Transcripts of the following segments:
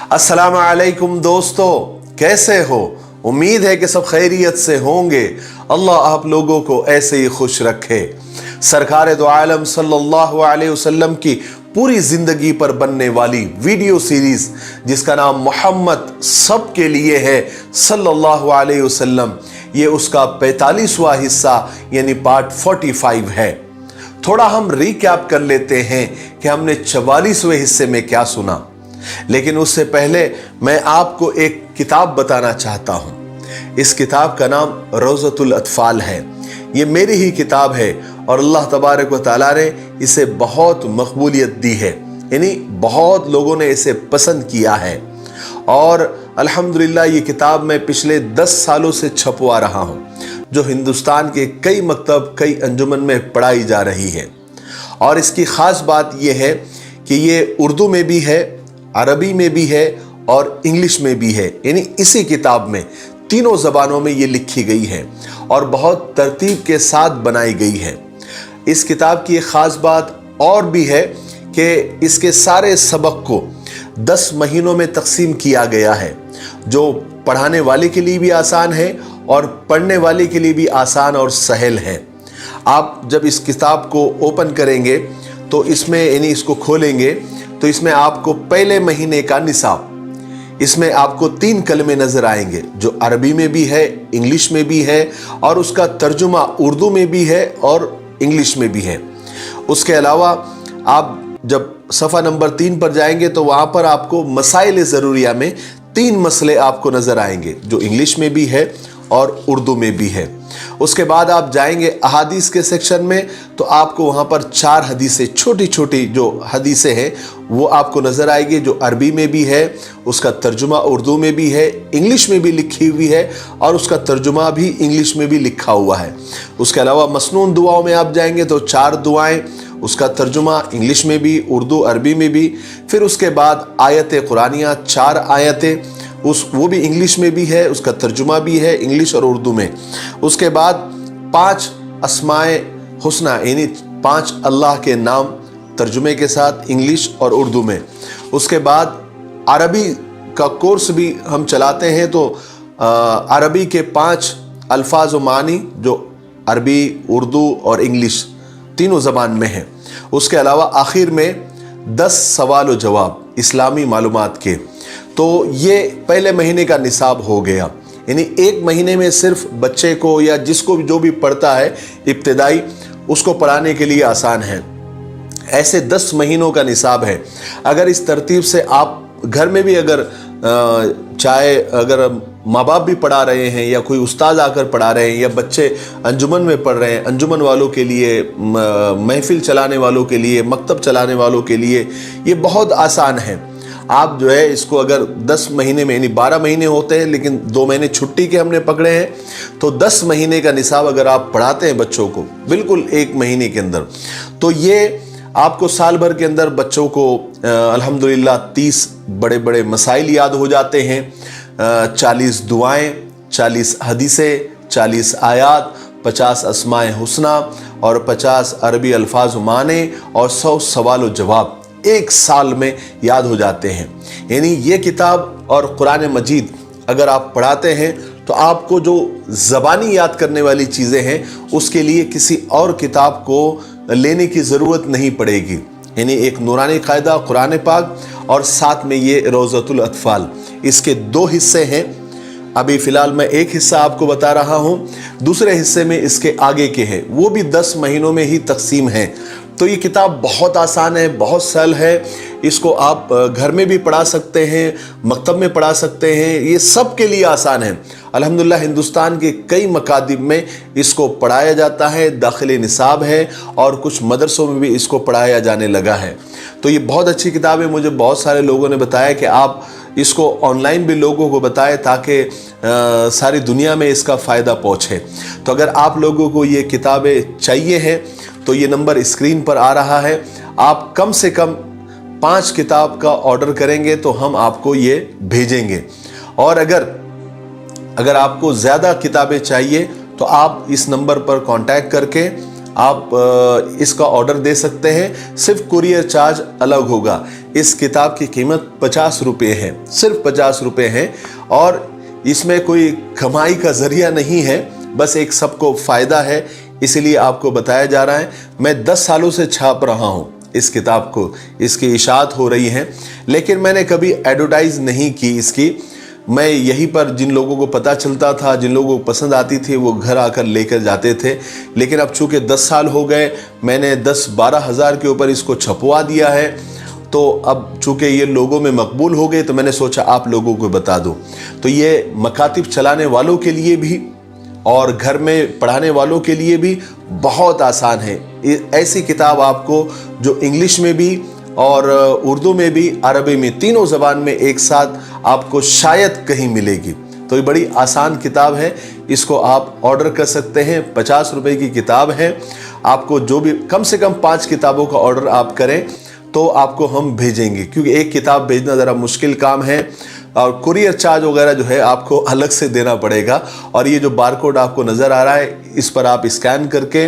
अस्सलाम वालेकुम दोस्तों, कैसे हो? उम्मीद है कि सब खैरियत से होंगे। अल्लाह आप लोगों को ऐसे ही खुश रखे। सरकार दो आलम सल्लल्लाहु अलैहि वसल्लम की पूरी जिंदगी पर बनने वाली वीडियो सीरीज जिसका नाम मोहम्मद सब के लिए है सल्लल्लाहु अलैहि वसल्लम, ये उसका 45वां हिस्सा यानी पार्ट 45 है। थोड़ा हम रिकैप कर लेते हैं कि हमने 44वें हिस्से में क्या सुना, लेकिन उससे पहले मैं आपको एक किताब बताना चाहता हूं। इस किताब का नाम रोज़तुल अत्फाल है। ये मेरी ही किताब है और अल्लाह तबारक व तआला ने इसे बहुत मकबूलियत दी है, यानी बहुत लोगों ने इसे पसंद किया है। और अल्हम्दुलिल्लाह ये किताब मैं पिछले 10 सालों से छपवा रहा हूं, जो हिंदुस्तान के कई मकतब कई अंजुमन में पढ़ाई जा रही है। और इसकी ख़ास बात यह है कि ये उर्दू में भी है, अरबी में भी है और इंग्लिश में भी है, यानी इसी किताब में तीनों ज़बानों में ये लिखी गई है और बहुत तरतीब के साथ बनाई गई है। इस किताब की एक ख़ास बात और भी है कि इसके सारे सबक को 10 महीनों में तकसीम किया गया है, जो पढ़ाने वाले के लिए भी आसान है और पढ़ने वाले के लिए भी आसान और सहल है। आप जब इस किताब को ओपन करेंगे तो इसमें यानी इसको खोलेंगे तो इसमें आपको पहले महीने का निसाब, इसमें आपको 3 कलमे नजर आएंगे, जो अरबी में भी है, इंग्लिश में भी है और उसका तर्जुमा उर्दू में भी है और इंग्लिश में भी है। उसके अलावा आप जब सफ़ा नंबर 3 पर जाएंगे तो वहाँ पर आपको मसाइल ज़रूरिया में 3 मसले आपको नज़र आएंगे, जो इंग्लिश में भी है और उर्दू में भी है। उसके बाद आप जाएंगे अहादीस के सेक्शन में तो आपको वहाँ पर 4 हदीसें, छोटी छोटी जो हदीसें हैं वो आपको नज़र आएगी, जो अरबी में भी है, उसका तर्जुमा उर्दू में भी है, इंग्लिश में भी लिखी हुई है और उसका तर्जुमा भी इंग्लिश में भी लिखा हुआ है। उसके अलावा मसनून दुआओं में आप जाएंगे तो 4 दुआएं, उसका तर्जुमा इंग्लिश में भी, उर्दू अरबी में भी। फिर उसके बाद आयत कुरानिया 4 आयतें, वो भी इंग्लिश में भी है, उसका तर्जुमा भी है इंग्लिश और उर्दू में। उसके बाद 5 अस्माए हुस्ना यानी 5 अल्लाह के नाम तर्जुमे के साथ इंग्लिश और उर्दू में। उसके बाद अरबी का कोर्स भी हम चलाते हैं तो अरबी के 5 अल्फाज व मानी जो अरबी, उर्दू और इंग्लिश तीनों ज़बान में है। उसके अलावा आखिर में 10 सवाल व जवाब इस्लामी मालूमात के। तो ये पहले महीने का निसाब हो गया, यानी 1 महीने में सिर्फ बच्चे को या जिसको जो भी पढ़ता है इब्तिदाई, उसको पढ़ाने के लिए आसान है। ऐसे 10 महीनों का निसाब है। अगर इस तरतीब से आप घर में भी अगर चाहे अगर माँ बाप भी पढ़ा रहे हैं या कोई उस्ताद आकर पढ़ा रहे हैं या बच्चे अंजुमन में पढ़ रहे हैं, अंजुमन वालों के लिए, महफिल चलाने वालों के लिए, मकतब चलाने वालों के लिए ये बहुत आसान है। आप जो है इसको अगर 10 महीने में, यानी 12 महीने होते हैं लेकिन 2 महीने छुट्टी के हमने पकड़े हैं, तो 10 महीने का निसाब अगर आप पढ़ाते हैं बच्चों को बिल्कुल 1 महीने के अंदर, तो ये आपको साल भर के अंदर बच्चों को अल्हम्दुलिल्लाह 30 बड़े बड़े मसाइल याद हो जाते हैं, 40 दुआएं, 40 हदीसें, 40 आयात, 50 अस्माए हुस्ना और 50 अरबी अल्फाज माने और 100 सवाल व जवाब 1 साल में याद हो जाते हैं। यानी ये किताब और कुरान मजीद अगर आप पढ़ाते हैं तो आपको जो ज़बानी याद करने वाली चीज़ें हैं उसके लिए किसी और किताब को लेने की ज़रूरत नहीं पड़ेगी। यानी एक नूरानी कायदा कुरान पाक और साथ में ये रोज़तुल अत्फाल, इसके 2 हिस्से हैं। अभी फ़िलहाल मैं एक हिस्सा आपको बता रहा हूँ, दूसरे हिस्से में इसके आगे के हैं, वो भी 10 महीनों में ही तकसीम है। तो ये किताब बहुत आसान है, बहुत सरल है। इसको आप घर में भी पढ़ा सकते हैं, मकतब में पढ़ा सकते हैं, ये सब के लिए आसान है। अल्हम्दुलिल्लाह हिंदुस्तान के कई मकातिब में इसको पढ़ाया जाता है, दाखिले निसाब है और कुछ मदरसों में भी इसको पढ़ाया जाने लगा है। तो ये बहुत अच्छी किताब है। मुझे बहुत सारे लोगों ने बताया कि आप इसको ऑनलाइन भी लोगों को बताएं ताकि सारी दुनिया में इसका फ़ायदा पहुँचे। तो अगर आप लोगों को ये किताबें चाहिए हैं तो ये नंबर स्क्रीन पर आ रहा है, आप कम से कम 5 किताब का ऑर्डर करेंगे तो हम आपको ये भेजेंगे। और अगर आपको ज़्यादा किताबें चाहिए तो आप इस नंबर पर कांटेक्ट करके आप इसका ऑर्डर दे सकते हैं। सिर्फ कुरियर चार्ज अलग होगा, इस किताब की कीमत 50 रुपये है, सिर्फ 50 रुपये है, और इसमें कोई कमाई का जरिया नहीं है, बस एक सबको फ़ायदा है, इसीलिए आपको बताया जा रहा है। मैं 10 सालों से छाप रहा हूँ इस किताब को, इसकी इशाअत हो रही है, लेकिन मैंने कभी एडवर्टाइज नहीं की इसकी। मैं यहीं पर जिन लोगों को पता चलता था, जिन लोगों को पसंद आती थी, वो घर आकर लेकर जाते थे। लेकिन अब चूँकि 10 साल हो गए, मैंने 10-12 हज़ार के ऊपर इसको छपवा दिया है, तो अब चूँकि ये लोगों में मकबूल हो गए, तो मैंने सोचा आप लोगों को बता दूँ। तो ये मकातिब चलाने वालों के लिए भी और घर में पढ़ाने वालों के लिए भी बहुत आसान है। ऐसी किताब आपको जो इंग्लिश में भी और उर्दू में भी, अरबी में, तीनों ज़बान में एक साथ आपको शायद कहीं मिलेगी। तो ये बड़ी आसान किताब है, इसको आप ऑर्डर कर सकते हैं। 50 रुपए की किताब है। आपको जो भी कम से कम 5 किताबों का ऑर्डर आप करें तो आपको हम भेजेंगे, क्योंकि एक किताब भेजना ज़रा मुश्किल काम है, और कुरियर चार्ज वगैरह जो है आपको अलग से देना पड़ेगा। और ये जो बारकोड आपको नज़र आ रहा है, इस पर आप स्कैन करके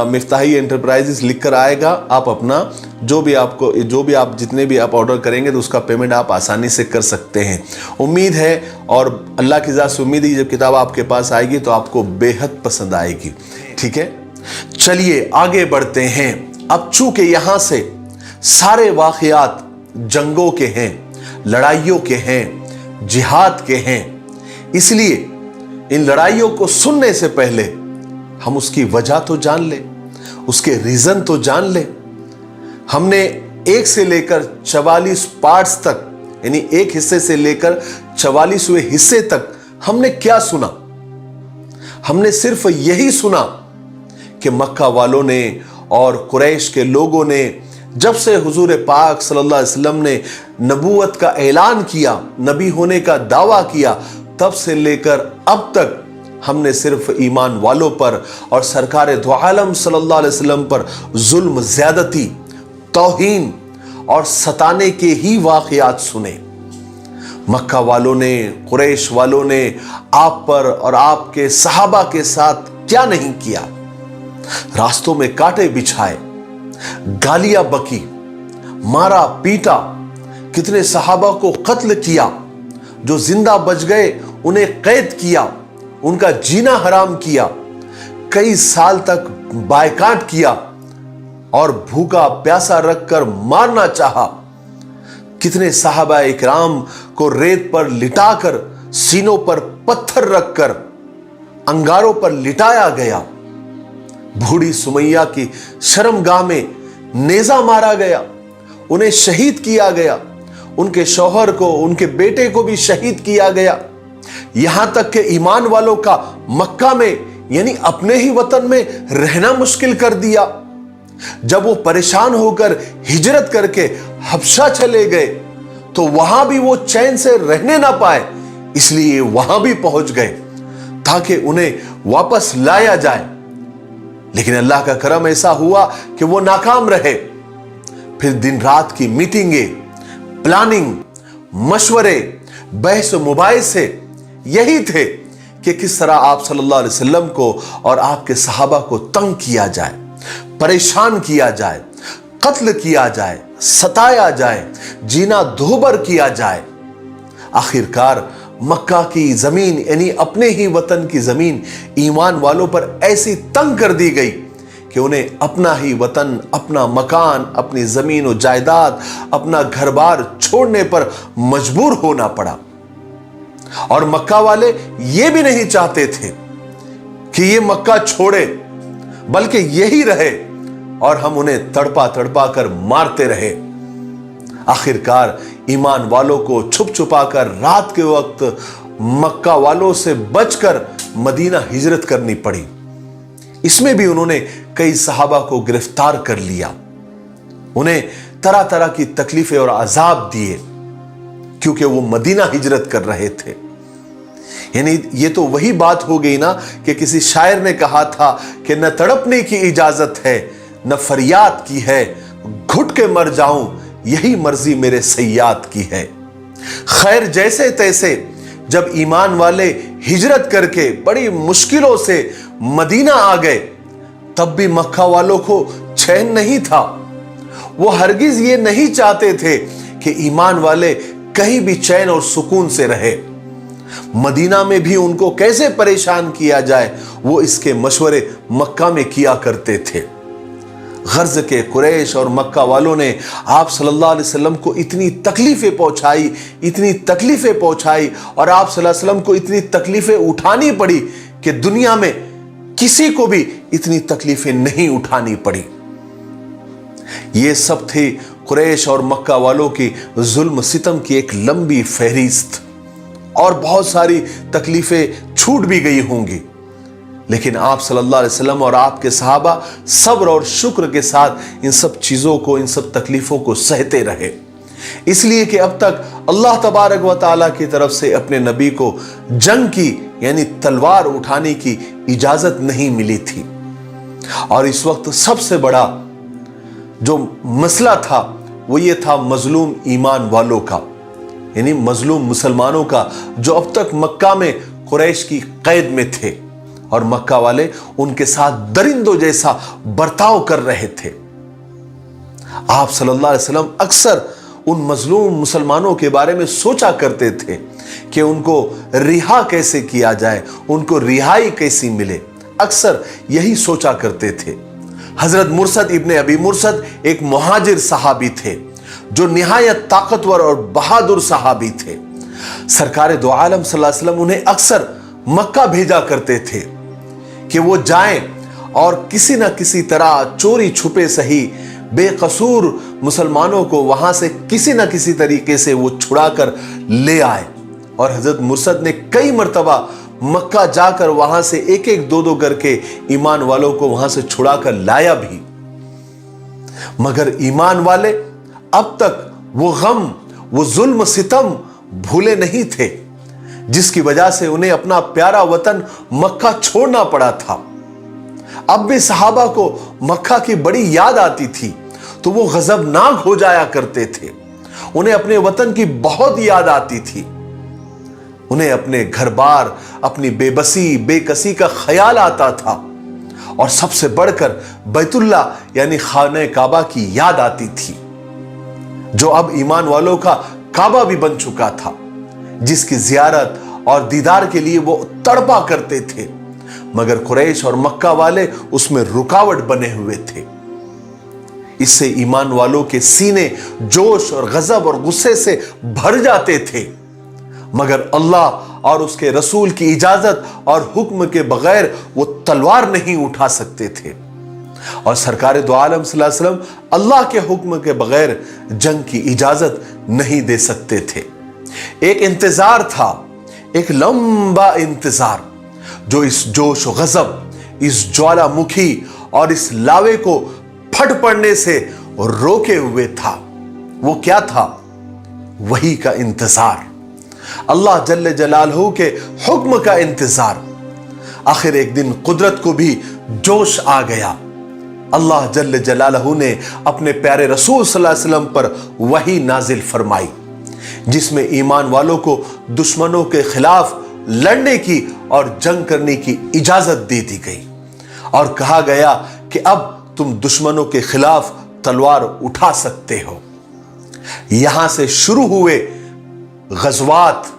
मिफ्ताही एंटरप्राइजेस लिख कर आएगा, आप अपना जो भी आप जितने भी आप ऑर्डर करेंगे तो उसका पेमेंट आप आसानी से कर सकते हैं। उम्मीद है, और अल्लाह की ज़ात से उम्मीद है, जब किताब आपके पास आएगी तो आपको बेहद पसंद आएगी। ठीक है, चलिए आगे बढ़ते हैं। अब चूंकि यहाँ से सारे वाक़यात जंगों के हैं, लड़ाइयों के हैं, जिहाद के हैं, इसलिए इन लड़ाइयों को सुनने से पहले हम उसकी वजह तो जान लें, उसके रीज़न तो जान लें। हमने 1 से लेकर 44 पार्ट्स तक, यानी एक हिस्से से लेकर 44वें हिस्से तक हमने क्या सुना? हमने सिर्फ यही सुना कि मक्का वालों ने और कुरैश के लोगों ने जब से हुजूर पाक सल्लल्लाहु अलैहि वसल्लम ने नबूवत का ऐलान किया, नबी होने का दावा किया, तब से लेकर अब तक हमने सिर्फ ईमान वालों पर और सरकार दो आलम सल्लल्लाहु अलैहि वसल्लम पर जुल्म, ज़्यादती, तौहीन और सताने के ही वाक़यात सुने। मक्का वालों ने, कुरैश वालों ने आप पर और आपके सहाबा के साथ क्या नहीं किया। रास्तों में कांटे बिछाए, गालियां बकी, मारा पीटा, कितने सहाबा को कत्ल किया, जो जिंदा बच गए उन्हें कैद किया, उनका जीना हराम किया, कई साल तक बायकाट किया और भूखा प्यासा रखकर मारना चाहा। कितने सहाबा इकराम को रेत पर लिटाकर, सीनों पर पत्थर रखकर अंगारों पर लिटाया गया। बूढ़ी सुमैया की शर्मगाह में नेजा मारा गया, उन्हें शहीद किया गया, उनके शौहर को, उनके बेटे को भी शहीद किया गया। यहां तक कि ईमान वालों का मक्का में, यानी अपने ही वतन में रहना मुश्किल कर दिया। जब वो परेशान होकर हिजरत करके हबशा चले गए तो वहां भी वो चैन से रहने ना पाए, इसलिए वहां भी पहुंच गए ताकि उन्हें वापस लाया जाए। लेकिन अल्लाह का करम ऐसा हुआ कि वो नाकाम रहे। फिर दिन रात की मीटिंगें, प्लानिंग, मशवरे, बहस मुबाहिसे यही थे कि किस तरह आप सल्लल्लाहु अलैहि वसल्लम को और आपके सहाबा को तंग किया जाए, परेशान किया जाए, कत्ल किया जाए, सताया जाए, जीना दोहबर किया जाए। आखिरकार मक्का की जमीन, यानी अपने ही वतन की जमीन, ईमान वालों पर ऐसी तंग कर दी गई कि उन्हें अपना ही वतन, अपना मकान, अपनी जमीन और जायदाद, अपना घर बार छोड़ने पर मजबूर होना पड़ा। और मक्का वाले ये भी नहीं चाहते थे कि ये मक्का छोड़े, बल्कि यही रहे और हम उन्हें तड़पा तड़पा कर मारते रहे। आखिरकार ईमान वालों को छुप छुपा कर रात के वक्त मक्का वालों से बचकर मदीना हिजरत करनी पड़ी। इसमें भी उन्होंने कई सहाबा को गिरफ्तार कर लिया, उन्हें तरह तरह की तकलीफें और अजाब दिए, क्योंकि वो मदीना हिजरत कर रहे थे। यानी ये तो वही बात हो गई ना कि किसी शायर ने कहा था कि न तड़पने की इजाजत है, न फरियाद की है, घुट के मर जाऊं यही मर्जी मेरे सैयाद की है। खैर, जैसे तैसे जब ईमान वाले हिजरत करके बड़ी मुश्किलों से मदीना आ गए, तब भी मक्का वालों को चैन नहीं था। वो हरगिज ये नहीं चाहते थे कि ईमान वाले कहीं भी चैन और सुकून से रहे। मदीना में भी उनको कैसे परेशान किया जाए, वो इसके मशवरे मक्का में किया करते थे। गर्ज के कुरैश और मक्का वालों ने आप सल्लल्लाहु अलैहि वसल्लम को इतनी तकलीफें पहुंचाई और आप सल्लल्लाहु अलैहि वसल्लम को इतनी तकलीफें उठानी पड़ी कि दुनिया में किसी को भी इतनी तकलीफें नहीं उठानी पड़ी। ये सब थे कुरैश और मक्का वालों की जुल्म सितम की एक लंबी फहरिस्त, और बहुत सारी तकलीफें छूट भी गई होंगी, लेकिन आप सल्लल्लाहु अलैहि वसल्लम और आपके सहाबा सब्र और शुक्र के साथ इन सब चीजों को, इन सब तकलीफों को सहते रहे। इसलिए कि अब तक अल्लाह तबारक व तआला की तरफ से अपने नबी को जंग की यानी तलवार उठाने की इजाजत नहीं मिली थी। और इस वक्त सबसे बड़ा जो मसला था वो ये था मजलूम ईमान वालों का, यानी मजलूम मुसलमानों का, जो अब तक मक्का में कुरैश की कैद में थे और मक्का वाले उनके साथ दरिंदों जैसा बर्ताव कर रहे थे। आप सल्लल्लाहु अलैहि वसल्लम अक्सर उन मजलूम मुसलमानों के बारे में सोचा करते थे कि उनको रिहा कैसे किया जाए, उनको रिहाई कैसी मिले, अक्सर यही सोचा करते थे। हजरत मुर्सद इब्ने अबी मुर्सद एक मुहाजिर सहाबी थे जो निहायत ताकतवर और बहादुर सहाबी थे। सरकार दो आलम सल्लल्लाहु अलैहि वसल्लम उन्हें अक्सर मक्का भेजा करते थे कि वो जाएं और किसी ना किसी तरह चोरी छुपे सही बेकसूर मुसलमानों को वहां से किसी ना किसी तरीके से वो छुड़ा कर ले आए। और हजरत मुर्सद ने कई मर्तबा मक्का जाकर वहां से एक एक दो दो करके ईमान वालों को वहां से छुड़ा कर लाया भी, मगर ईमान वाले अब तक वो गम, वो जुल्म सितम भूले नहीं थे, जिसकी वजह से उन्हें अपना प्यारा वतन मक्का छोड़ना पड़ा था। अब भी सहाबा को मक्का की बड़ी याद आती थी तो वो गजबनाक हो जाया करते थे। उन्हें अपने वतन की बहुत याद आती थी, उन्हें अपने घर बार, अपनी बेबसी बेकसी का ख्याल आता था, और सबसे बढ़कर बैतुल्ला यानी खाने काबा की याद आती थी, जो अब ईमान वालों का काबा भी बन चुका था, जिसकी जियारत और दीदार के लिए वो तड़पा करते थे, मगर कुरैश और मक्का वाले उसमें रुकावट बने हुए थे। इससे ईमान वालों के सीने जोश और गजब और गुस्से से भर जाते थे, मगर अल्लाह और उसके रसूल की इजाजत और हुक्म के बगैर वो तलवार नहीं उठा सकते थे, और सरकार दो आलम सल्लल्लाहु अलैहि वसल्लम अल्लाह के हुक्म के बगैर जंग की इजाजत नहीं दे सकते थे। एक इंतजार था, एक लंबा इंतजार, जो इस जोश और गजब, इस ज्वालामुखी और इस लावे को फट पड़ने से रोके हुए था। वो क्या था? वही का इंतजार, अल्लाह जल्ले जलालहू के हुक्म का इंतजार। आखिर एक दिन कुदरत को भी जोश आ गया। अल्लाह जल्ले जलालहू ने अपने प्यारे रसूल सल्लल्लाहु अलैहि वसल्लम पर वही नाजिल फरमाई, जिसमें ईमान वालों को दुश्मनों के खिलाफ लड़ने की और जंग करने की इजाजत दे दी गई, और कहा गया कि अब तुम दुश्मनों के खिलाफ तलवार उठा सकते हो। यहां से शुरू हुए गज़वात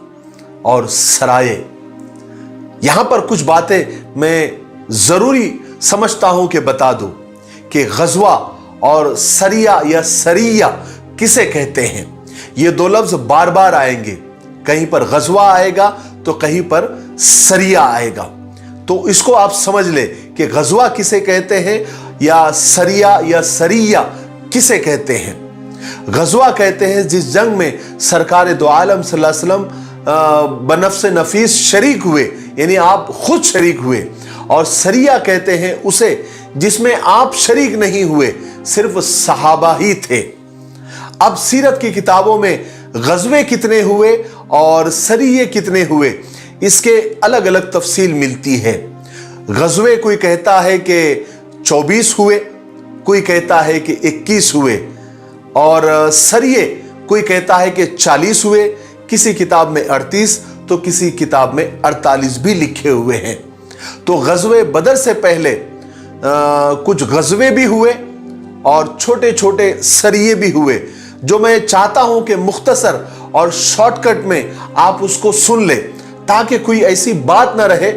और सराये। यहां पर कुछ बातें मैं जरूरी समझता हूं कि बता दूं कि गज़वा और सरिया या सरिया किसे कहते हैं। ये दो लफ्ज बार बार आएंगे, कहीं पर गज़वा आएगा तो कहीं पर सरिया आएगा। तो इसको आप समझ ले कि गज़वा किसे कहते हैं या सरिया किसे कहते हैं। गज़वा कहते हैं जिस जंग में सरकार दो आलम सल्लल्लाहु अलैहि वसल्लम बनफ्स नफीस शरीक हुए, यानी आप खुद शरीक हुए। और सरिया कहते हैं उसे जिसमें आप शरीक नहीं हुए, सिर्फ सहाबा ही थे। अब सीरत की किताबों में गज़वे कितने हुए और सरिये कितने हुए, इसके अलग अलग तफसील मिलती है। गज़वे कोई कहता है कि 24 हुए, कोई कहता है कि 21 हुए, और सरिये कोई कहता है कि 40 हुए, किसी किताब में 38 तो किसी किताब में 48 भी लिखे हुए हैं। तो गज़वे बदर से पहले कुछ गज़वे भी हुए اور چھوٹے چھوٹے سریے بھی ہوئے جو میں چاہتا ہوں کہ مختصر اور شارٹ کٹ میں آپ اس کو سن لیں تاکہ کوئی ایسی بات نہ رہے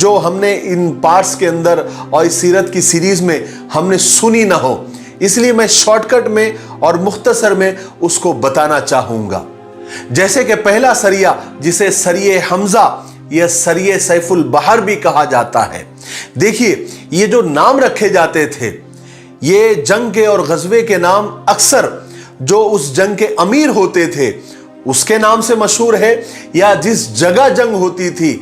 جو ہم نے ان پارٹس کے اندر اور اس سیرت کی سیریز میں ہم نے سنی نہ ہو. اس لیے میں شارٹ کٹ میں اور مختصر میں اس کو بتانا چاہوں گا. جیسے کہ پہلا سریہ جسے سریہ حمزہ یا سریہ سیف البحر بھی کہا جاتا ہے. دیکھیے یہ جو نام رکھے جاتے تھے یہ جنگ کے اور غزوے کے نام اکثر جو اس جنگ کے امیر ہوتے تھے اس کے نام سے مشہور ہے یا جس جگہ جنگ ہوتی تھی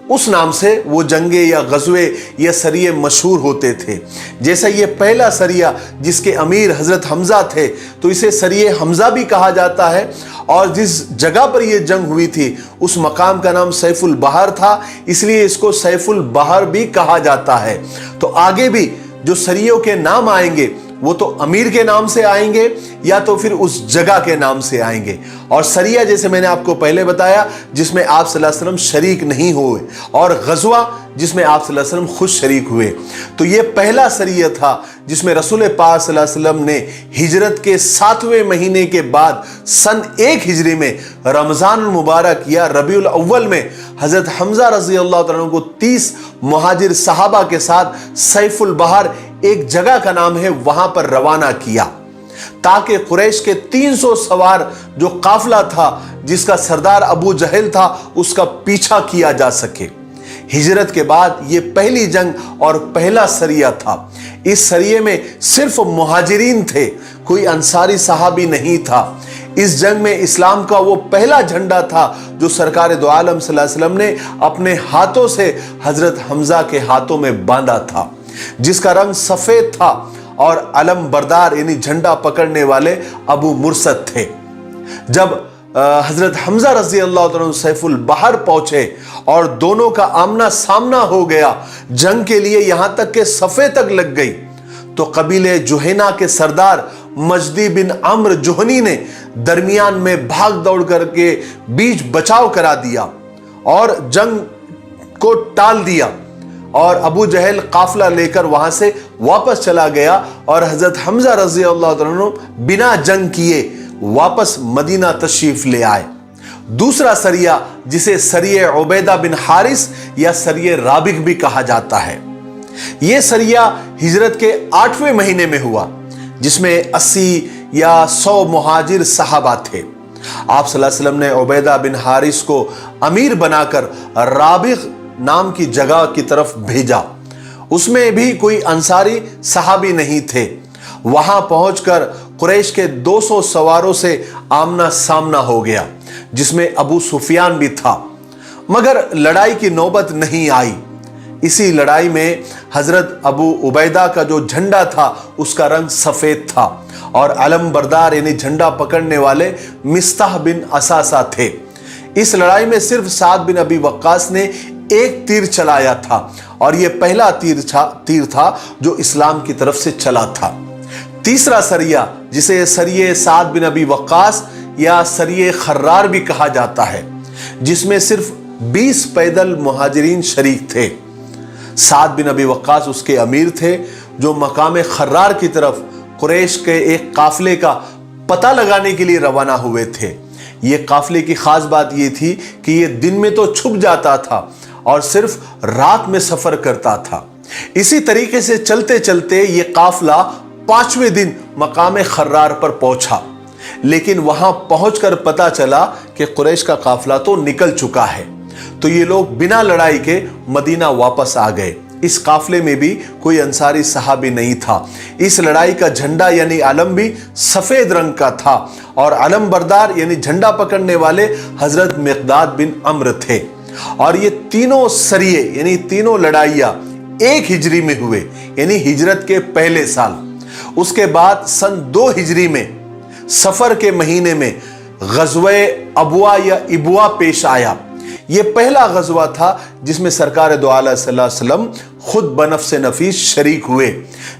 اس نام سے وہ جنگیں یا غزوے یا سریے مشہور ہوتے تھے. جیسا یہ پہلا سریہ جس کے امیر حضرت حمزہ تھے تو اسے سریہ حمزہ بھی کہا جاتا ہے اور جس جگہ پر یہ جنگ ہوئی تھی اس مقام کا نام سیف البحر تھا اس لیے اس کو سیف البحر بھی کہا جاتا ہے. تو آگے بھی جو سریوں کے نام آئیں گے وہ تو امیر کے نام سے آئیں گے یا تو پھر اس جگہ کے نام سے آئیں گے. اور سریہ جیسے میں نے آپ کو پہلے بتایا جس میں آپ صلی اللہ علیہ وسلم شریک نہیں ہوئے اور غزوہ جس میں آپ صلی اللہ علیہ وسلم خود شریک ہوئے. تو یہ پہلا سریہ تھا جس میں رسول پاک صلی اللہ علیہ وسلم نے ہجرت کے 7ویں مہینے کے بعد سن 1 ہجری میں رمضان المبارک یا ربیع الاول میں حضرت حمزہ رضی اللہ عنہ کو 30 مہاجر صحابہ کے ساتھ سیف البحر ایک جگہ کا نام ہے وہاں پر روانہ کیا تاکہ قریش کے 300 سوار جو قافلہ تھا جس کا سردار ابو جہل تھا اس کا پیچھا کیا جا سکے. ہجرت کے بعد یہ پہلی جنگ اور پہلا سریہ تھا. اس سریے میں صرف مہاجرین تھے کوئی انصاری صحابی نہیں تھا. اس جنگ میں اسلام کا وہ پہلا جھنڈا تھا جو سرکار دو عالم صلی اللہ علیہ وسلم نے اپنے ہاتھوں سے حضرت حمزہ کے ہاتھوں میں باندھا تھا جس کا رنگ سفید تھا اور علم بردار یعنی جھنڈا پکڑنے والے ابو مرسد تھے. جب حضرت حمزہ رضی اللہ عنہ سیف البحر پہنچے اور دونوں کا آمنا سامنا ہو گیا جنگ کے لیے یہاں تک کہ صفے تک لگ گئی تو قبیلے جوہینا کے سردار مجدی بن عمرو جوہنی نے درمیان میں بھاگ دوڑ کر کے بیچ بچاؤ کرا دیا اور جنگ کو ٹال دیا اور ابو جہل قافلہ لے کر وہاں سے واپس چلا گیا اور حضرت حمزہ رضی اللہ عنہ بنا جنگ کیے واپس مدینہ تشریف لے آئے. دوسرا سریہ جسے سریہ عبیدہ بن حارث یا سریہ رابغ بھی کہا جاتا ہے یہ سریہ ہجرت کے 8ویں مہینے میں ہوا جس میں 80 یا 100 مہاجر صحابہ تھے. آپ صلی اللہ علیہ وسلم نے عبیدہ بن حارث کو امیر بنا کر رابغ نام کی جگہ کی طرف بھیجا. اس میں بھی کوئی انصاری صحابی نہیں تھے. وہاں پہنچ کر قریش کے 200 سواروں سے آمنا سامنا ہو گیا جس میں ابو سفیان بھی تھا مگر لڑائی کی نوبت نہیں آئی. اسی لڑائی میں حضرت ابو عبیدہ کا جو جھنڈا تھا اس کا رنگ سفید تھا اور علم بردار یعنی جھنڈا پکڑنے والے مستح بن اساسہ تھے. اس لڑائی میں صرف سعد بن ابی وقاص نے ایک تیر چلایا تھا اور یہ پہلا تیر تھا جو اسلام کی طرف سے چلا تھا. تیسرا سریہ جسے سریہ سعد بن ابی وقاص یا سریہ خرار بھی کہا جاتا ہے جس میں صرف 20 پیدل مہاجرین شریک تھے. سعد بن ابی وقاص اس کے امیر تھے جو مقام خرار کی طرف قریش کے ایک قافلے کا پتہ لگانے کے لیے روانہ ہوئے تھے. یہ قافلے کی خاص بات یہ تھی کہ یہ دن میں تو چھپ جاتا تھا اور صرف رات میں سفر کرتا تھا. اسی طریقے سے چلتے چلتے یہ قافلہ 5ویں دن مقام خرار پر پہنچا لیکن وہاں پہنچ کر پتا چلا کہ قریش کا قافلہ تو نکل چکا ہے تو یہ لوگ بنا لڑائی کے مدینہ واپس آ گئے. اس قافلے میں بھی کوئی انصاری صحابی نہیں تھا. اس لڑائی کا جھنڈا یعنی علم بھی سفید رنگ کا تھا اور علم بردار یعنی جھنڈا پکڑنے والے حضرت مقداد بن عمرو تھے. اور یہ تینوں سریے یعنی تینوں لڑائیاں 1 ہجری میں ہوئے یعنی ہجرت کے پہلے سال. اس کے بعد سن 2 ہجری میں سفر کے مہینے میں غزوہ ابوا یا ابوا پیش آیا. یہ پہلا غزوہ تھا جس میں سرکار دو عالم صلی اللہ علیہ وسلم خود بنفس نفیس شریک ہوئے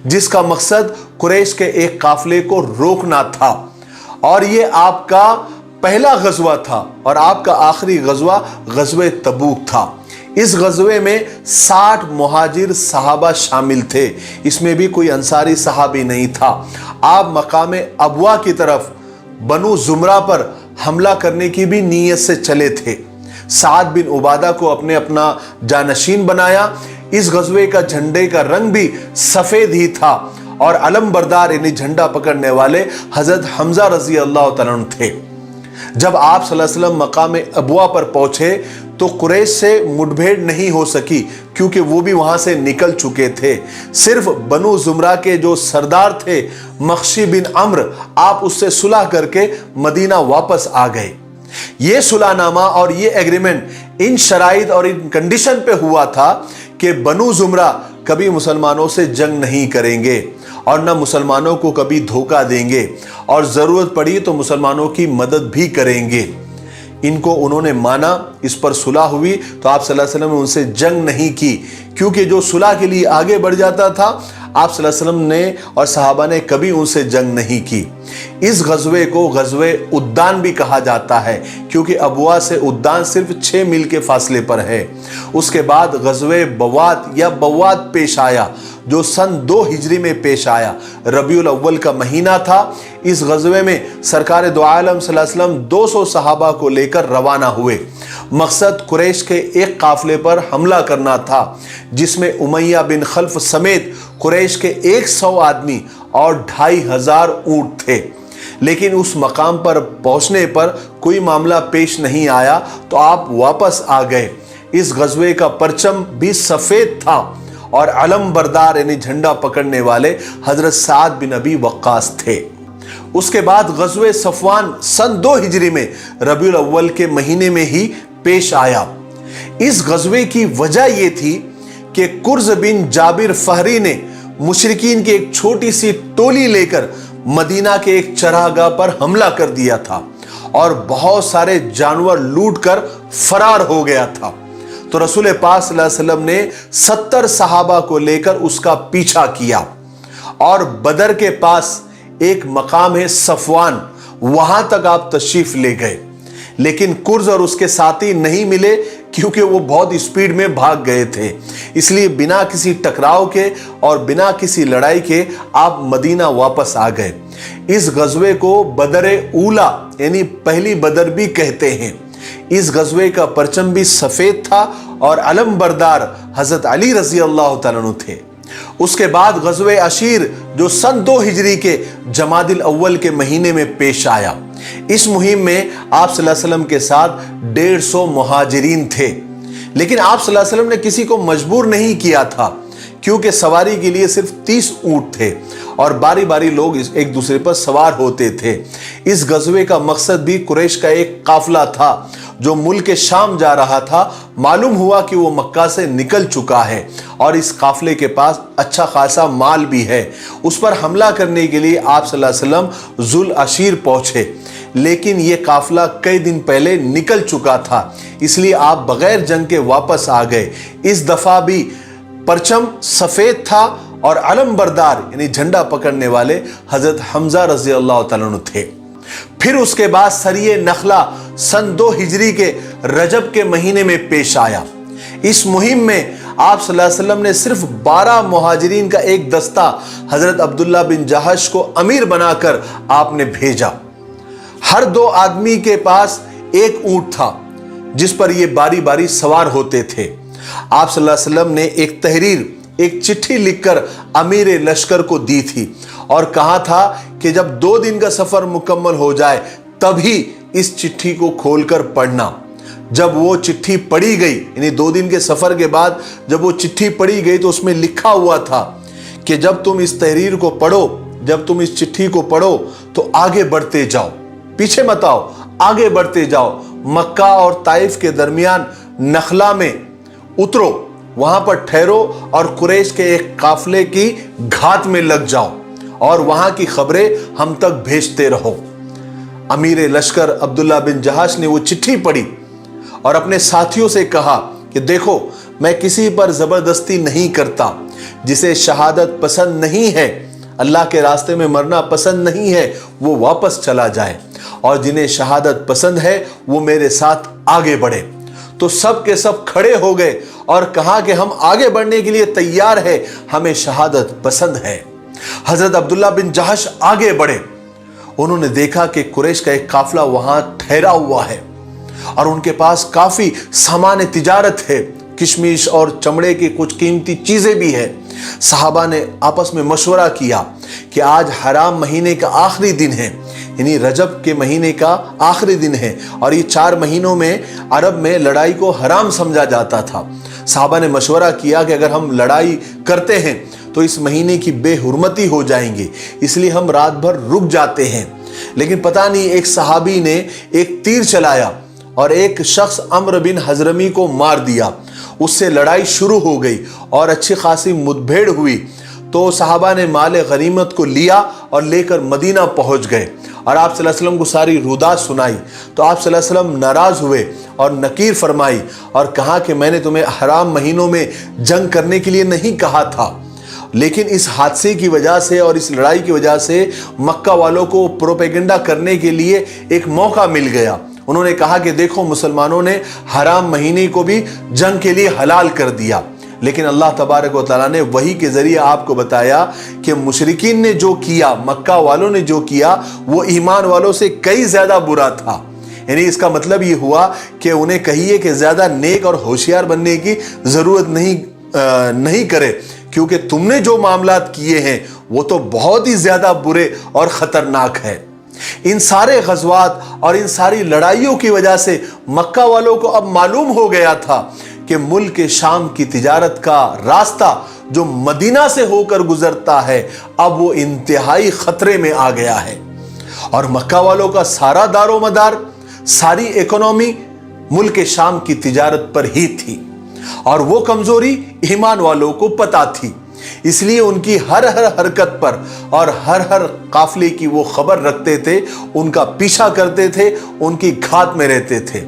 جس کا مقصد قریش کے ایک قافلے کو روکنا تھا اور یہ آپ کا پہلا غزوہ تھا اور آپ کا آخری غزوہ غزوہ تبوک تھا. इस गज़वे में 60 मुहाजिर सहाबा शामिल थे, इसमें भी कोई अंसारी सहाबी नहीं था। आप मकाम अबवा की तरफ बनु जुमरा पर हमला करने की भी नीयत से चले थे। साद बिन उबादा को अपना जानशीन बनाया। इस गज़वे का झंडे का रंग भी सफेद ही था और अलम बरदार यानी झंडा पकड़ने वाले हजरत हमजा रजी अल्लाह तआला अन्हु थे। जब आप सल्लल्लाहु अलैहि वसल्लम मकाम अबवा पर पहुंचे तो कुरैश से मुठभेड़ नहीं हो सकी, क्योंकि वो भी वहां से निकल चुके थे। सिर्फ बनु जुमरा के जो सरदार थे मख्शी बिन अम्र, आप उससे सुलह करके मदीना वापस आ गए। ये सुलहनामा और ये एग्रीमेंट इन शराइत और इन कंडीशन पे हुआ था कि बनु जुमरा कभी मुसलमानों से जंग नहीं करेंगे और न मुसलमानों को कभी धोखा देंगे और जरूरत पड़ी तो मुसलमानों की मदद भी करेंगे। इनको उन्होंने माना, इस पर सुलह हुई तो आप सल्लल्लाहु अलैहि वसल्लम ने उनसे जंग नहीं की, क्योंकि जो सुलह के लिए आगे बढ़ जाता था आप सल्लल्लाहु अलैहि वसल्लम ने और सहाबा ने कभी उनसे जंग नहीं की। इस गज़वे को गज़वे उद्दान भी कहा जाता है, क्योंकि अबवा से उद्दान सिर्फ 6 मील के फासले पर है। उसके बाद गज़वे बवात या बवात पेश आया, जो सन 2 हिजरी में पेश आया। रबीउल अव्वल का महीना था। इस गज़वे में सरकार दो आलम सल्लल्लाहु अलैहि वसल्लम 200 सहाबा को लेकर रवाना हुए। मकसद कुरैश के एक काफिले पर हमला करना था, जिसमें उमैया बिन खल्फ समेत कुरैश के 100 आदमी और 2500 ऊंट थे। लेकिन उस मकाम पर पहुंचने पर कोई मामला पेश नहीं आया तो आप वापस आ गए। इस गज़वे का परचम भी सफेद था और अलम बरदार यानी झंडा पकड़ने वाले हजरत साद बिन अबी वक्कास थे। उसके बाद गज़वे सफवान सन 2 हिजरी में रबीउल अव्वल के महीने में ही पेश आया। इस गज़वे की वजह यह थी कि कुर्ज बिन जाबिर फहरी ने मुशरिकीन की एक छोटी सी टोली लेकर मदीना के एक चरागाह पर हमला कर दिया था और बहुत सारे जानवर लूटकर फरार हो गया था। तो रसूल पाक सल्लल्लाहु अलैहि वसल्लम ने 70 सहाबा को लेकर उसका पीछा किया और बदर के पास एक मकाम है सफवान, वहां तक आप तशरीफ ले गए। लेकिन कुर्ज और उसके साथी नहीं मिले, क्योंकि वो बहुत स्पीड में भाग गए थे। इसलिए बिना किसी टकराव के और बिना किसी लड़ाई के आप मदीना वापस आ गए। इस गज़वे को बदरे ऊला यानी पहली बदर भी कहते हैं। इस गज़वे का परचम भी सफेद था और अलम बरदार हजरत अली रजी अल्लाह तआला अन्हु थे। उसके बाद गज़वे अशीर जो सन 2 हिजरी के जमादिल अव्वल के महीने में पेश आया। इस मुहिम में आप सल्लल्लाहु अलैहि वसल्लम के साथ 150 मुहाजिरीन थे। लेकिन आप सल्लल्लाहु अलैहि वसल्लम ने किसी को मजबूर नहीं किया था, क्योंकि सवारी के लिए सिर्फ 30 ऊंट थे और बारी बारी लोग एक दूसरे पर सवार होते थे। इस गज़वे का मकसद भी कुरैश का एक काफिला था जो मुल्क शाम जा रहा था। मालूम हुआ कि वो मक्का से निकल चुका है और इस काफिले के पास अच्छा खासा माल भी है। उस पर हमला करने के लिए आप सल्लल्लाहु अलैहि वसल्लम जुल अशीर पहुंचे, लेकिन ये काफिला कई दिन पहले निकल चुका था, इसलिए आप बगैर जंग के वापस आ गए। इस दफा भी परचम सफेद था और अलम बरदार यानी झंडा पकड़ने वाले हजरत हमजा रजी अल्लाह तआला अन्हु थे। फिर उसके बाद सरिये नखला सन 2 हिजरी के रजब के महीने में पेश आया। इस मुहिम में आप सल्लल्लाहु अलैहि वसल्लम ने सिर्फ 12 मुहाजिरीन का एक दस्ता हजरत अब्दुल्ला बिन जहश को अमीर बनाकर आपने भेजा। हर 2 आदमी के पास एक ऊंट था जिस पर ये बारी बारी सवार होते थे। आप सल्लल्लाहु अलैहि वसल्लम ने एक तहरीर, एक चिट्ठी लिखकर अमीर लश्कर को दी थी और कहा था कि जब 2 दिन का सफर मुकम्मल हो जाए तभी इस चिट्ठी को खोलकर पढ़ना। जब वो चिट्ठी पढ़ी गई, यानी 2 दिन के सफर के बाद जब वो चिट्ठी पढ़ी गई तो उसमें लिखा हुआ था कि जब तुम इस तहरीर को पढ़ो, जब तुम इस चिट्ठी को पढ़ो तो आगे बढ़ते जाओ, पीछे मत आओ, आगे बढ़ते जाओ। मक्का और ताइफ के दरमियान नखला में उतरो, वहां पर ठहरो और कुरैश के एक काफिले की घात में लग जाओ और वहां की खबरें हम तक भेजते रहो। अमीर लश्कर अब्दुल्ला बिन जहाश ने वो चिट्ठी पढ़ी और अपने साथियों से कहा कि देखो, मैं किसी पर जबरदस्ती नहीं करता। जिसे शहादत पसंद नहीं है, अल्लाह के रास्ते में मरना पसंद नहीं है, वो वापस चला जाए, और जिन्हें शहादत पसंद है वो मेरे साथ आगे बढ़े। तो सब के सब खड़े हो गए और कहा कि हम आगे बढ़ने के लिए तैयार है, हमें शहादत पसंद है। हजरत अब्दुल्ला बिन जहश आगे बढ़े। उन्होंने देखा कि कुरैश का एक काफिला वहां ठहरा हुआ है और उनके पास काफी सामान तिजारत है, किशमिश और चमड़े की कुछ कीमती चीजें भी है। सहाबा ने आपस में मशवरा किया कि आज हराम महीने का आखिरी दिन है, यानी रजब के महीने का आखिरी दिन है और ये 4 महीनों में अरब में लड़ाई को हराम समझा जाता था। सहाबा ने मशवरा किया कि अगर हम लड़ाई करते हैं तो इस महीने की बेहुरमती हो जाएंगे, इसलिए हम रात भर रुक जाते हैं। लेकिन पता नहीं एक सहाबी ने एक तीर चलाया और एक शख्स अम्र बिन हजरमी को मार दिया। उससे लड़ाई शुरू हो गई और अच्छी खासी मुठभेड़ हुई। तो सहाबा ने माल गनीमत को लिया और लेकर मदीना पहुंच गए और आप सल्लल्लाहु अलैहि वसल्लम को सारी रुदा सुनाई। तो आप सल्लल्लाहु अलैहि वसल्लम नाराज हुए और नकीर फरमाई और कहा कि मैंने तुम्हें हराम महीनों में जंग करने के लिए नहीं कहा था, लेकिन इस हादसे की वजह से और इस लड़ाई की वजह से मक्का वालों को प्रोपेगेंडा करने के लिए एक मौका मिल गया। उन्होंने कहा कि देखो, मुसलमानों ने हराम महीने को भी जंग के लिए हलाल कर दिया। लेकिन अल्लाह तबारक व तआला ने वही के जरिए आपको बताया कि मुशरिकीन ने जो किया, मक्का वालों ने जो किया, वो ईमान वालों से कई ज्यादा बुरा था। यानी इसका मतलब ये हुआ कि उन्हें कहिए कि ज्यादा नेक और होशियार बनने की जरूरत नहीं करे, क्योंकि तुमने जो मामलात किए हैं वो तो बहुत ही ज्यादा बुरे और खतरनाक है। इन सारे गज़वात और इन सारी लड़ाइयों की वजह से मक्का वालों को अब मालूम हो गया था कि मुल्क के शाम की तिजारत का रास्ता जो मदीना से होकर गुजरता है, अब वो इंतहाई खतरे में आ गया है। और मक्का वालों का सारा दारो मदार, सारी इकोनॉमी मुल्क के शाम की तिजारत पर ही थी और वो कमजोरी ईमान वालों को पता थी। इसलिए उनकी हर हरकत पर और हर काफिले की वो खबर रखते थे, उनका पीछा करते थे, उनकी घात में रहते थे।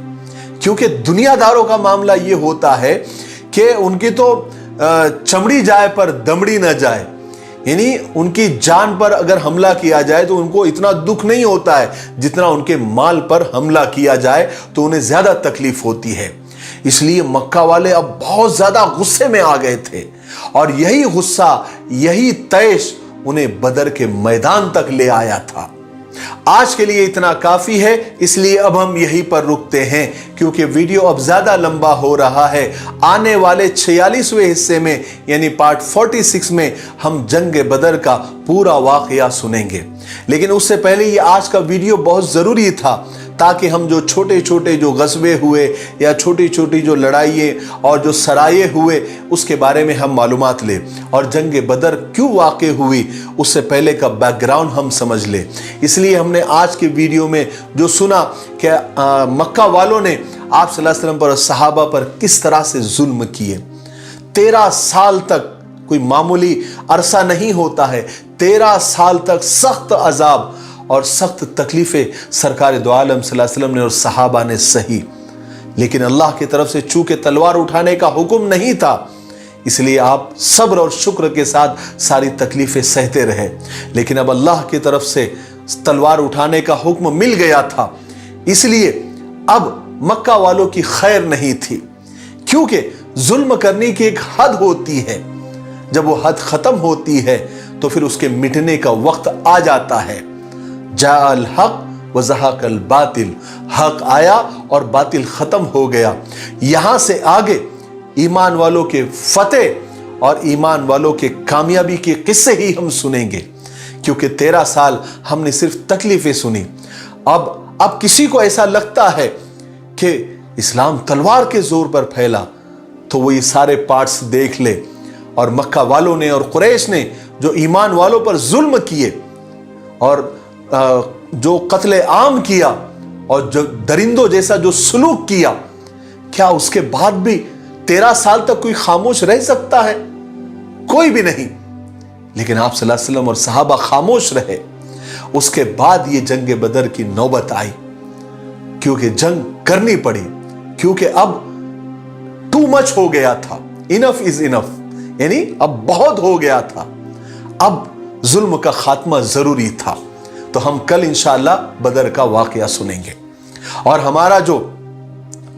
क्योंकि दुनियादारों का मामला ये होता है कि उनकी तो चमड़ी जाए पर दमड़ी न जाए, यानी उनकी जान पर अगर हमला किया जाए तो उनको इतना दुख नहीं होता है जितना उनके माल पर हमला किया जाए तो उन्हें ज्यादा तकलीफ होती है। इसलिए मक्का वाले अब बहुत ज्यादा गुस्से में आ गए थे और यही गुस्सा, यही तैश उन्हें बदर के मैदान तक ले आया था। आज के लिए इतना काफी है, इसलिए अब हम यहीं पर रुकते हैं क्योंकि वीडियो अब ज्यादा लंबा हो रहा है। आने वाले 46वें हिस्से में यानी पार्ट 46 में हम जंग बदर का पूरा वाकया सुनेंगे। लेकिन उससे पहले ये आज का वीडियो बहुत जरूरी था ताकि हम जो छोटे छोटे जो गज़वे हुए या छोटी छोटी जो लड़ाइयाँ और जो सराये हुए उसके बारे में हम मालूमात लें और जंग बदर क्यों वाक़ हुई उससे पहले का बैकग्राउंड हम समझ लें। इसलिए हमने आज के वीडियो में जो सुना कि मक्का वालों ने आप सल्लल्लाहु अलैहि वसल्लम पर और सहाबा पर किस तरह से जुल्म किए। 13 साल तक कोई मामूली अरसा नहीं होता है, 13 साल तक सख्त अजाब और सख्त तकलीफें सरकार दो आलम सल्लल्लाहु अलैहि वसल्लम ने और सहाबा ने सही। लेकिन अल्लाह की तरफ से चूंकि तलवार उठाने का हुक्म नहीं था, इसलिए आप सब्र और शुक्र के साथ सारी तकलीफें सहते रहे। लेकिन अब अल्लाह की तरफ से तलवार उठाने का हुक्म मिल गया था, इसलिए अब मक्का वालों की खैर नहीं थी। क्योंकि जुल्म करने की एक हद होती है, जब वो हद खत्म होती है तो फिर उसके मिटने का वक्त आ जाता है। जाअल हक व ज़हक़ल बातिल, हक आया और बातिल खत्म हो गया। यहां से आगे ईमान वालों के फतेह और ईमान वालों के कामयाबी के किस्से ही हम सुनेंगे, क्योंकि 13 साल हमने सिर्फ तकलीफें सुनी। अब किसी को ऐसा लगता है कि इस्लाम तलवार के जोर पर फैला तो वो ये सारे पार्ट्स देख ले। और मक्का वालों ने और कुरैश ने जो ईमान वालों पर जुल्म किए और जो कत्ले आम किया और जो दरिंदों जैसा जो सलूक किया, क्या उसके बाद भी 13 साल तक कोई खामोश रह सकता है? कोई भी नहीं। लेकिन आप सल्लल्लाहु अलैहि वसल्लम और सहाबा खामोश रहे। उसके बाद ये जंग बदर की नौबत आई, क्योंकि जंग करनी पड़ी, क्योंकि अब टू मच हो गया था। इनफ इज इनफ, यानी अब बहुत हो गया था। अब जुल्म का खात्मा जरूरी था। तो हम कल इंशाअल्लाह बदर का वाकया सुनेंगे। और हमारा जो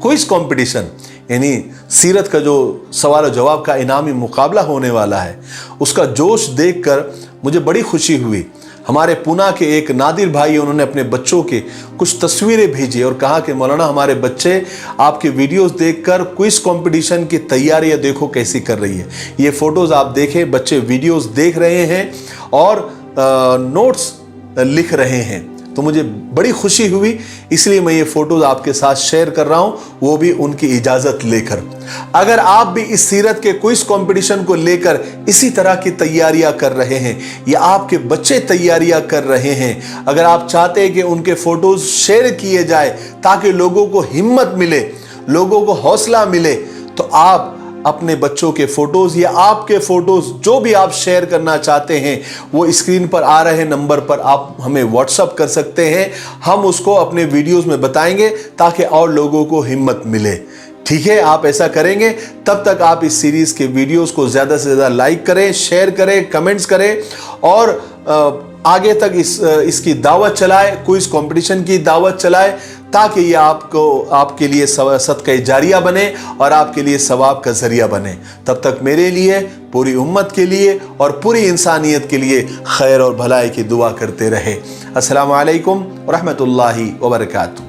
क्विज कंपटीशन यानी सीरत का जो सवाल और जवाब का इनामी मुकाबला होने वाला है, उसका जोश देखकर मुझे बड़ी खुशी हुई। हमारे पुणे के एक नादिर भाई, उन्होंने अपने बच्चों के कुछ तस्वीरें भेजी और कहा कि मौलाना हमारे बच्चे आपके वीडियोस देखकर क्विज कंपटीशन की तैयारियां देखो कैसी कर रही है। ये फोटोज आप देखें, बच्चे वीडियोस देख रहे हैं और नोट्स लिख रहे हैं, तो मुझे बड़ी खुशी हुई, इसलिए मैं ये फोटोज आपके साथ शेयर कर रहा हूं, वो भी उनकी इजाजत लेकर। अगर आप भी इस सीरत के क्विज कंपटीशन को लेकर इसी तरह की तैयारियां कर रहे हैं या आपके बच्चे तैयारियां कर रहे हैं, अगर आप चाहते हैं कि उनके फोटोज शेयर किए जाए ताकि लोगों को हिम्मत मिले, लोगों को हौसला मिले, तो आप अपने बच्चों के फोटोज या आपके फोटोज जो भी आप शेयर करना चाहते हैं, वो स्क्रीन पर आ रहे नंबर पर आप हमें व्हाट्सएप कर सकते हैं। हम उसको अपने वीडियोस में बताएंगे ताकि और लोगों को हिम्मत मिले। ठीक है, आप ऐसा करेंगे, तब तक आप इस सीरीज के वीडियोस को ज्यादा से ज्यादा लाइक करें, शेयर करें, कमेंट्स करें और आगे तक इसकी दावत चलाए, क्विज कंपटीशन की दावत चलाए, ताकि ये आपके लिए सदका जारिया बने और आपके लिए सवाब का जरिया बने। तब तक मेरे लिए, पूरी उम्मत के लिए और पूरी इंसानियत के लिए खैर और भलाई की दुआ करते रहे। अस्सलामु अलैकुम व रहमतुल्लाहि व बरकातुहू।